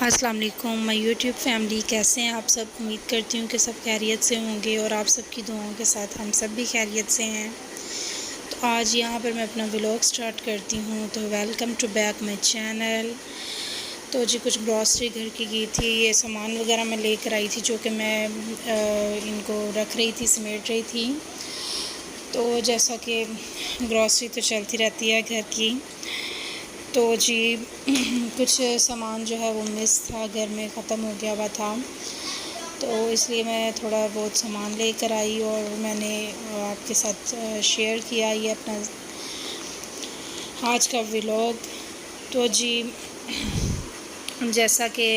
अस्सलाम वालेकुम my YouTube family, कैसे हैं आप सब। उम्मीद करती हूँ कि सब खैरियत से होंगे और आप सबकी दुआओं के साथ हम सब भी खैरियत से हैं। तो आज यहाँ पर मैं अपना व्लॉग स्टार्ट करती हूँ। तो welcome to back my channel. तो जी कुछ ग्रॉसरी घर की की थी, ये सामान वगैरह मैं लेकर आई थी जो कि मैं इनको रख रही थी, समेट रही थी। तो जैसा कि ग्रॉसरी तो चलती रहती है घर की, तो जी कुछ सामान जो है वो मिस था, घर में ख़त्म हो गया हुआ था, तो इसलिए मैं थोड़ा बहुत सामान लेकर आई और मैंने आपके साथ शेयर किया ये अपना आज का व्लॉग। तो जी जैसा कि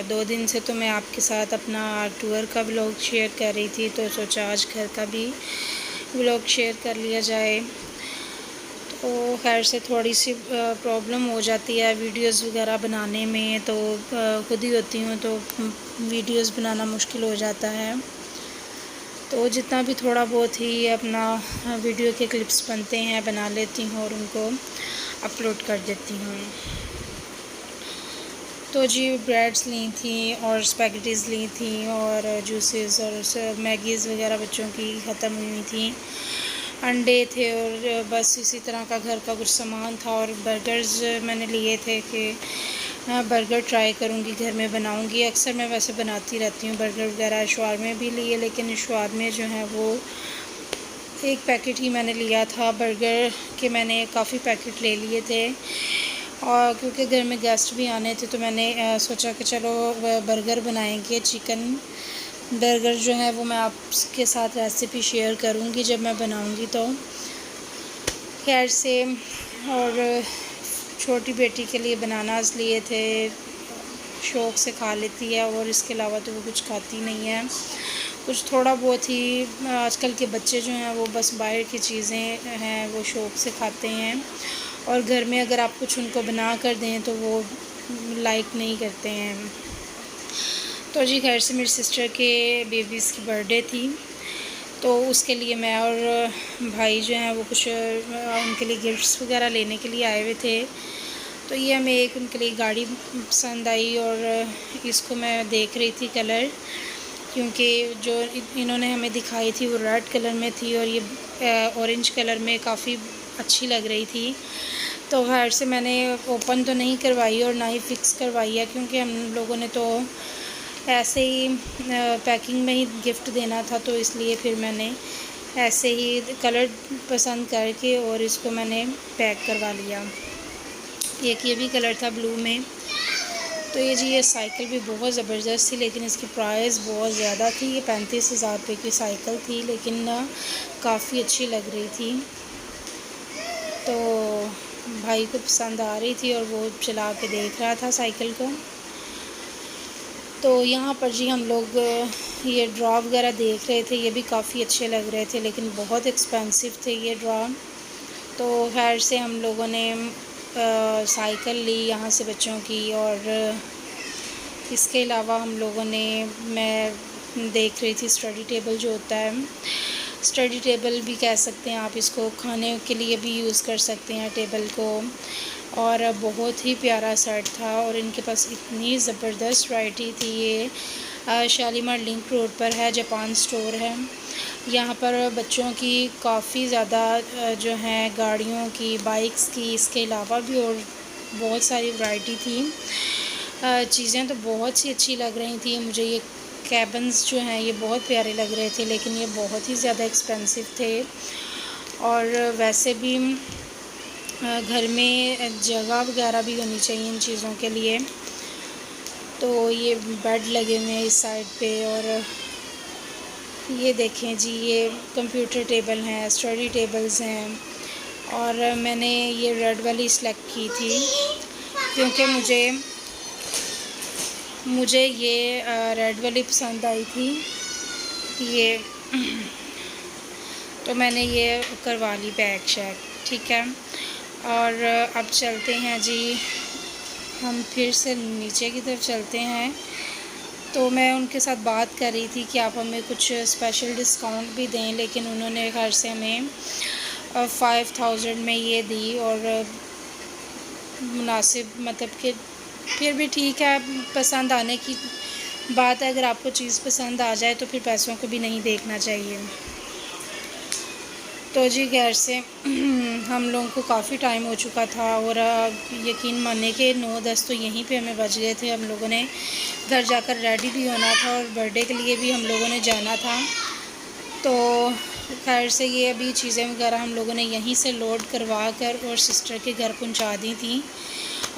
2 दिन से तो मैं आपके साथ अपना टूर का व्लॉग शेयर कर रही थी, तो सोचा आज घर का भी व्लॉग शेयर कर लिया जाए। तो खैर से थोड़ी सी प्रॉब्लम हो जाती है वीडियोस वगैरह बनाने में, तो खुद ही होती हूँ तो वीडियोस बनाना मुश्किल हो जाता है। तो जितना भी थोड़ा बहुत ही अपना वीडियो के क्लिप्स बनते हैं बना लेती हूँ और उनको अपलोड कर देती हूँ। तो जी ब्रेड्स ली थी और स्पैगेटीज़ ली थी और जूसेस और मैगीज़ वगैरह बच्चों की ख़त्म हुई थी, अंडे थे और बस इसी तरह का घर का कुछ सामान था। और बर्गर्स मैंने लिए थे कि बर्गर ट्राई करूँगी, घर में बनाऊँगी। अक्सर मैं वैसे बनाती रहती हूँ बर्गर वगैरह, शवारमे भी लिए, लेकिन शवारमे जो है वो एक पैकेट ही मैंने लिया था। बर्गर के मैंने काफ़ी पैकेट ले लिए थे और क्योंकि घर में गेस्ट भी आने थे तो मैंने सोचा कि चलो बर्गर बनाएंगे। चिकन बर्गर जो है वो मैं आपके साथ रेसिपी शेयर करूँगी जब मैं बनाऊँगी तो। खैर से और छोटी बेटी के लिए बनानास लिए थे, शौक़ से खा लेती है और इसके अलावा तो वो कुछ खाती नहीं है। कुछ थोड़ा बहुत ही आजकल के बच्चे जो हैं वो बस बाहर की चीज़ें हैं वो शौक़ से खाते हैं, और घर में अगर आप कुछ उनको बना कर दें तो वो लाइक नहीं करते हैं। तो जी खैर से मेरी सिस्टर के बेबीज़ की बर्थडे थी, तो उसके लिए मैं और भाई जो हैं वो कुछ उनके लिए गिफ्ट्स वगैरह लेने के लिए आए हुए थे। तो ये हमें एक उनके लिए गाड़ी पसंद आई और इसको मैं देख रही थी कलर, क्योंकि जो इन्होंने हमें दिखाई थी वो रेड कलर में थी और ये ऑरेंज कलर में काफ़ी अच्छी लग रही थी। तो खैर से मैंने ओपन तो नहीं करवाई और ना ही फ़िक्स करवाई है, क्योंकि हम लोगों ने तो ऐसे ही पैकिंग में ही गिफ्ट देना था, तो इसलिए फिर मैंने ऐसे ही कलर पसंद करके और इसको मैंने पैक करवा लिया। एक ये भी कलर था ब्लू में। तो ये जी ये साइकिल भी बहुत ज़बरदस्त थी, लेकिन इसकी प्राइस बहुत ज़्यादा थी। ये 35,000 रुपये की साइकिल थी, लेकिन काफ़ी अच्छी लग रही थी। तो भाई को पसंद आ रही थी और वो चला के देख रहा था साइकिल को। तो यहाँ पर जी हम लोग ये ड्रॉ वगैरह देख रहे थे, ये भी काफ़ी अच्छे लग रहे थे, लेकिन बहुत एक्सपेंसिव थे ये ड्रॉ। तो खैर से हम लोगों ने साइकिल ली यहाँ से बच्चों की, और इसके अलावा हम लोगों ने मैं देख रही थी स्टडी टेबल जो होता है, स्टडी टेबल भी कह सकते हैं आप इसको, खाने के लिए भी यूज़ कर सकते हैं टेबल को। और बहुत ही प्यारा सेट था और इनके पास इतनी ज़बरदस्त वैरायटी थी। ये शालीमार लिंक रोड पर है, जापान स्टोर है। यहाँ पर बच्चों की काफ़ी ज़्यादा जो हैं गाड़ियों की, बाइक्स की, इसके अलावा भी और बहुत सारी वैरायटी थी। चीज़ें तो बहुत सी अच्छी लग रही थी मुझे। ये कैबन्स जो हैं ये बहुत प्यारे लग रहे थे, लेकिन ये बहुत ही ज़्यादा एक्सपेंसिव थे। और वैसे भी घर में जगह वगैरह भी होनी चाहिए इन चीज़ों के लिए। तो ये बेड लगे हुए हैं इस साइड पे, और ये देखें जी ये कंप्यूटर टेबल हैं, स्टडी टेबल्स हैं। और मैंने ये रेड वाली सेलेक्ट की थी क्योंकि मुझे ये रेड वाली पसंद आई थी ये तो मैंने ये करवा ली पैक शैक, ठीक है। और अब चलते हैं जी, हम फिर से नीचे की तरफ चलते हैं। तो मैं उनके साथ बात कर रही थी कि आप हमें कुछ स्पेशल डिस्काउंट भी दें, लेकिन उन्होंने घर से हमें 5000 में ये दी और मुनासिब मतलब कि फिर भी ठीक है, पसंद आने की बात है। अगर आपको चीज़ पसंद आ जाए तो फिर पैसों को भी नहीं देखना चाहिए। तो जी खैर से हम लोगों को काफ़ी टाइम हो चुका था और यकीन मानिए कि 9-10 तो यहीं पे हमें बज गए थे। हम लोगों ने घर जाकर रेडी भी होना था और बर्थडे के लिए भी हम लोगों ने जाना था। तो खैर से ये अभी चीज़ें वगैरह हम लोगों ने यहीं से लोड करवा कर और सिस्टर के घर पहुंचा दी थी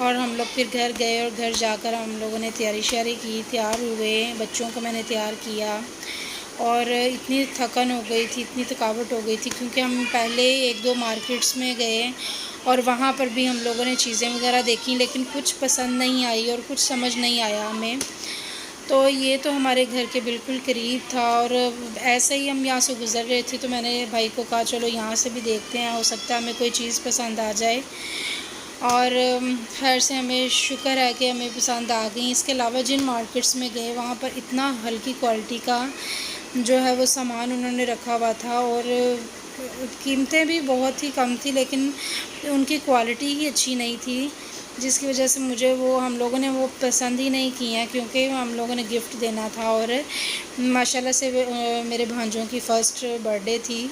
और हम लोग फिर घर गए और घर जाकर हम लोगों ने तैयारी श्यारी की, तैयार हुए, बच्चों को मैंने तैयार किया और इतनी थकन हो गई थी, इतनी थकावट हो गई थी क्योंकि हम पहले 1-2 मार्केट्स में गए और वहाँ पर भी हम लोगों ने चीज़ें वगैरह देखी, लेकिन कुछ पसंद नहीं आई और कुछ समझ नहीं आया हमें। तो ये तो हमारे घर के बिल्कुल करीब था और ऐसे ही हम यहाँ से गुज़र रहे थे तो मैंने भाई को कहा चलो यहाँ से भी देखते हैं, हो सकता है हमें कोई चीज़ पसंद आ जाए। और खैर से हमें शुक्र है कि हमें पसंद आ गई। इसके अलावा जिन मार्केट्स में गए वहाँ पर इतना हल्की क्वालिटी का जो है वो सामान उन्होंने रखा हुआ था और कीमतें भी बहुत ही कम थी, लेकिन उनकी क्वालिटी ही अच्छी नहीं थी, जिसकी वजह से मुझे वो हम लोगों ने वो पसंद ही नहीं की हैं क्योंकि हम लोगों ने गिफ्ट देना था और माशाल्लाह से मेरे भांजों की फ़र्स्ट बर्थडे थी।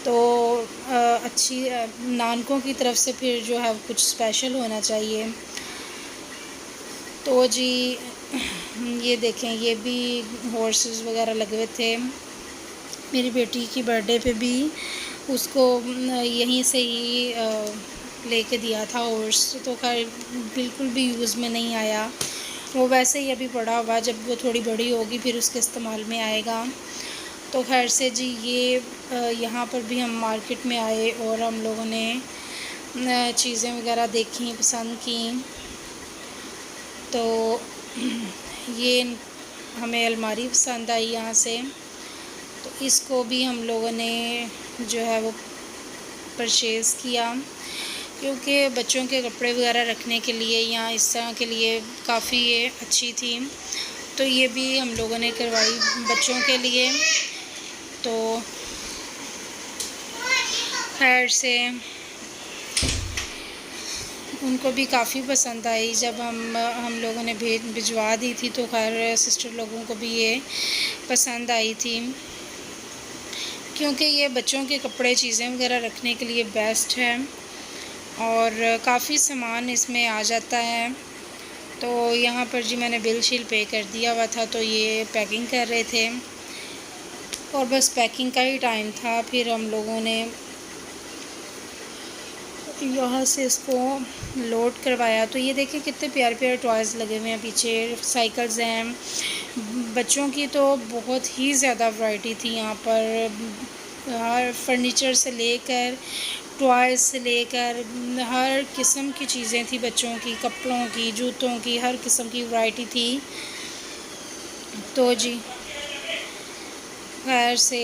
तो अच्छी नानकों की तरफ से फिर जो है कुछ स्पेशल होना चाहिए। तो जी ये देखें, ये भी हॉर्सेस वगैरह लगे हुए थे। मेरी बेटी की बर्थडे पे भी उसको यहीं से ही लेके दिया था हॉर्स, तो खैर बिल्कुल भी यूज़ में नहीं आया। वो वैसे ही अभी पड़ा हुआ, जब वो थोड़ी बड़ी होगी फिर उसके इस्तेमाल में आएगा। तो खैर से जी ये यहाँ पर भी हम मार्केट में आए और हम लोगों ने चीज़ें वगैरह देखी, पसंद की। तो ये हमें अलमारी पसंद आई यहाँ से, तो इसको भी हम लोगों ने जो है वो परचेज़ किया क्योंकि बच्चों के कपड़े वगैरह रखने के लिए या इस तरह के लिए काफ़ी ये अच्छी थी। तो ये भी हम लोगों ने करवाई बच्चों के लिए। तो खैर से उनको भी काफ़ी पसंद आई। जब हम लोगों ने भिजवा दी थी तो खैर सिस्टर लोगों को भी ये पसंद आई थी क्योंकि ये बच्चों के कपड़े चीज़ें वगैरह रखने के लिए बेस्ट है और काफ़ी सामान इसमें आ जाता है। तो यहाँ पर जी मैंने बिल शील पे कर दिया हुआ था, तो ये पैकिंग कर रहे थे और बस पैकिंग का ही टाइम था। फिर हम लोगों ने यहाँ से इसको लोड करवाया। तो ये देखिए कितने प्यारे प्यारे टॉयज़ लगे हुए हैं, पीछे साइकिल्स हैं बच्चों की। तो बहुत ही ज़्यादा वैरायटी थी यहाँ पर, हर फर्नीचर से लेकर टॉयज़ से लेकर हर किस्म की चीज़ें थी बच्चों की, कपड़ों की, जूतों की, हर किस्म की वैरायटी थी। तो जी खैर से